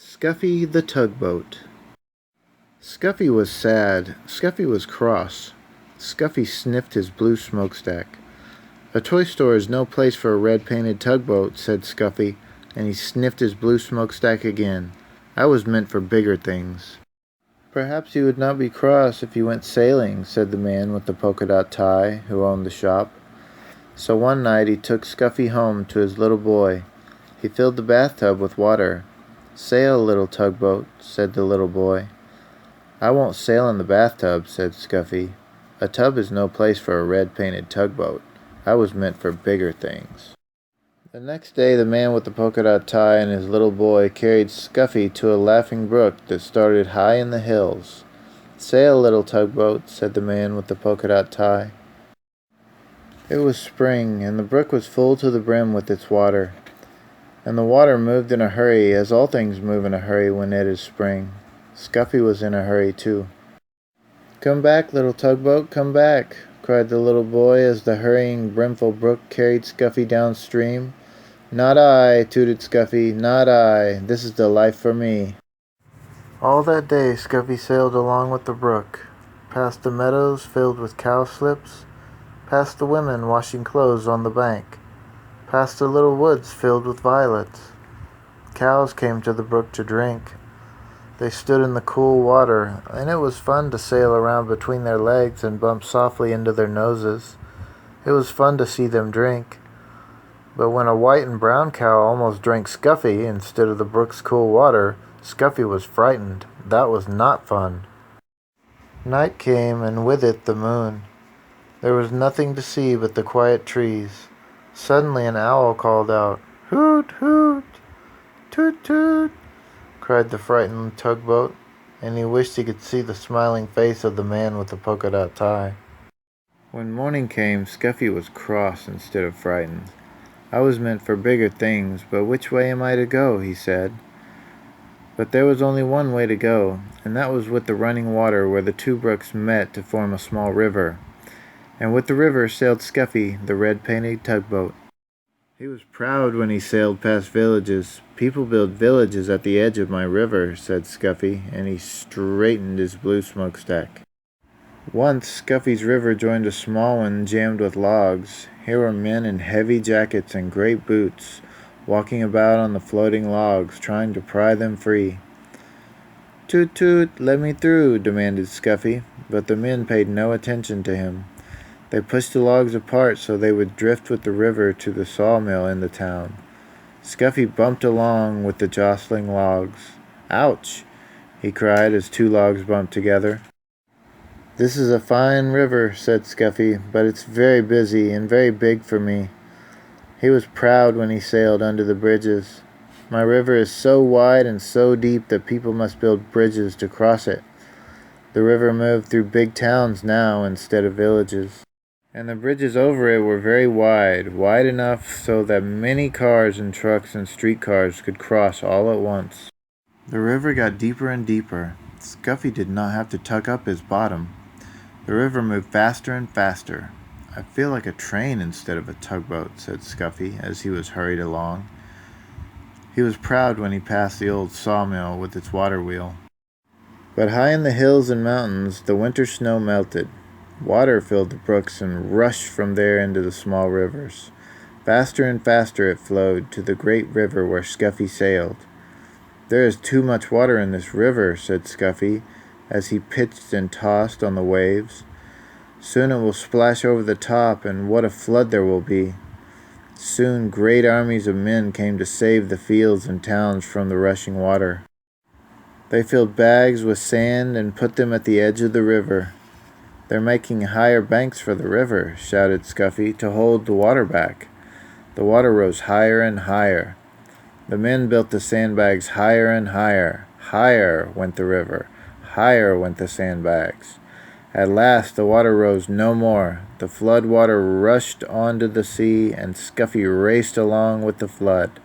Scuffy the Tugboat. Scuffy was sad. Scuffy was cross. Scuffy sniffed his blue smokestack. "A toy store is no place for a red-painted tugboat," said Scuffy, and he sniffed his blue smokestack again. "I was meant for bigger things." "Perhaps you would not be cross if you went sailing," said the man with the polka-dot tie who owned the shop. So one night he took Scuffy home to his little boy. He filled the bathtub with water. "Sail, little tugboat," said the little boy. "I won't sail in the bathtub," said Scuffy. "A tub is no place for a red-painted tugboat. I was meant for bigger things." The next day the man with the polka-dot tie and his little boy carried Scuffy to a laughing brook that started high in the hills. "Sail, little tugboat," said the man with the polka-dot tie. It was spring, and the brook was full to the brim with its water. And the water moved in a hurry, as all things move in a hurry when it is spring. Scuffy was in a hurry too. "Come back, little tugboat, come back," cried the little boy as the hurrying, brimful brook carried Scuffy downstream. "Not I," tooted Scuffy, "not I. This is the life for me." All that day Scuffy sailed along with the brook, past the meadows filled with cowslips, past the women washing clothes on the bank, past the little woods filled with violets. Cows came to the brook to drink. They stood in the cool water, and it was fun to sail around between their legs and bump softly into their noses. It was fun to see them drink. But when a white and brown cow almost drank Scuffy instead of the brook's cool water, Scuffy was frightened. That was not fun. Night came, and with it the moon. There was nothing to see but the quiet trees. Suddenly an owl called out, "Hoot, hoot! Toot, toot!" cried the frightened tugboat, and he wished he could see the smiling face of the man with the polka-dot tie. When morning came, Scuffy was cross instead of frightened. "I was meant for bigger things, but which way am I to go?" he said. But there was only one way to go, and that was with the running water where the two brooks met to form a small river. And with the river sailed Scuffy, the red-painted tugboat. He was proud when he sailed past villages. "People build villages at the edge of my river," said Scuffy, and he straightened his blue smokestack. Once Scuffy's river joined a small one jammed with logs. Here were men in heavy jackets and great boots, walking about on the floating logs, trying to pry them free. "Toot toot, let me through," demanded Scuffy, but the men paid no attention to him. They pushed the logs apart so they would drift with the river to the sawmill in the town. Scuffy bumped along with the jostling logs. "Ouch!" he cried as two logs bumped together. "This is a fine river," said Scuffy, "but it's very busy and very big for me." He was proud when he sailed under the bridges. "My river is so wide and so deep that people must build bridges to cross it." The river moved through big towns now instead of villages. And the bridges over it were very wide, wide enough so that many cars and trucks and streetcars could cross all at once. The river got deeper and deeper. Scuffy did not have to tuck up his bottom. The river moved faster and faster. "I feel like a train instead of a tugboat," said Scuffy as he was hurried along. He was proud when he passed the old sawmill with its water wheel. But high in the hills and mountains the winter snow melted. Water filled the brooks and rushed from there into the small rivers. Faster and faster it flowed to the great river where Scuffy sailed. "There is too much water in this river," said Scuffy, as he pitched and tossed on the waves. "Soon it will splash over the top, and what a flood there will be." Soon great armies of men came to save the fields and towns from the rushing water. They filled bags with sand and put them at the edge of the river. "They're making higher banks for the river," shouted Scuffy, "to hold the water back." The water rose higher and higher. The men built the sandbags higher and higher. Higher went the river. Higher went the sandbags. At last the water rose no more. The flood water rushed onto the sea, and Scuffy raced along with the flood.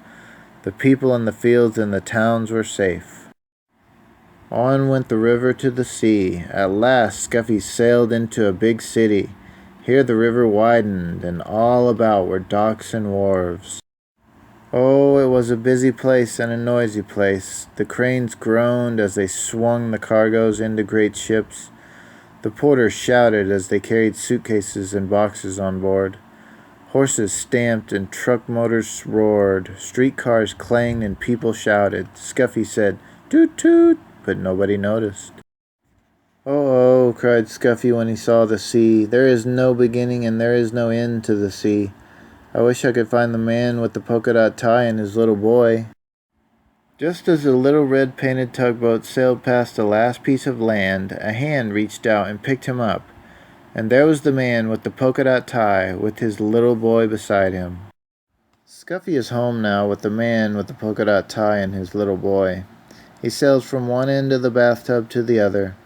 The people in the fields and the towns were safe. On went the river to the sea. At last Scuffy sailed into a big city. Here the river widened, and all about were docks and wharves. Oh, it was a busy place and a noisy place. The cranes groaned as they swung the cargoes into great ships. The porters shouted as they carried suitcases and boxes on board. Horses stamped and truck motors roared. Streetcars clanged and people shouted. Scuffy said, "Toot toot," but nobody noticed. "Oh, oh," cried Scuffy when he saw the sea. "There is no beginning and there is no end to the sea. I wish I could find the man with the polka dot tie and his little boy." Just as the little red painted tugboat sailed past the last piece of land, a hand reached out and picked him up. And there was the man with the polka dot tie, with his little boy beside him. Scuffy is home now with the man with the polka dot tie and his little boy. He sails from one end of the bathtub to the other.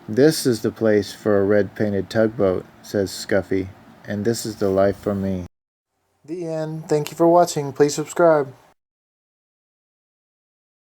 "This is the place for a red painted tugboat," says Scuffy, "and this is the life for me." The end. Thank you for watching. Please subscribe.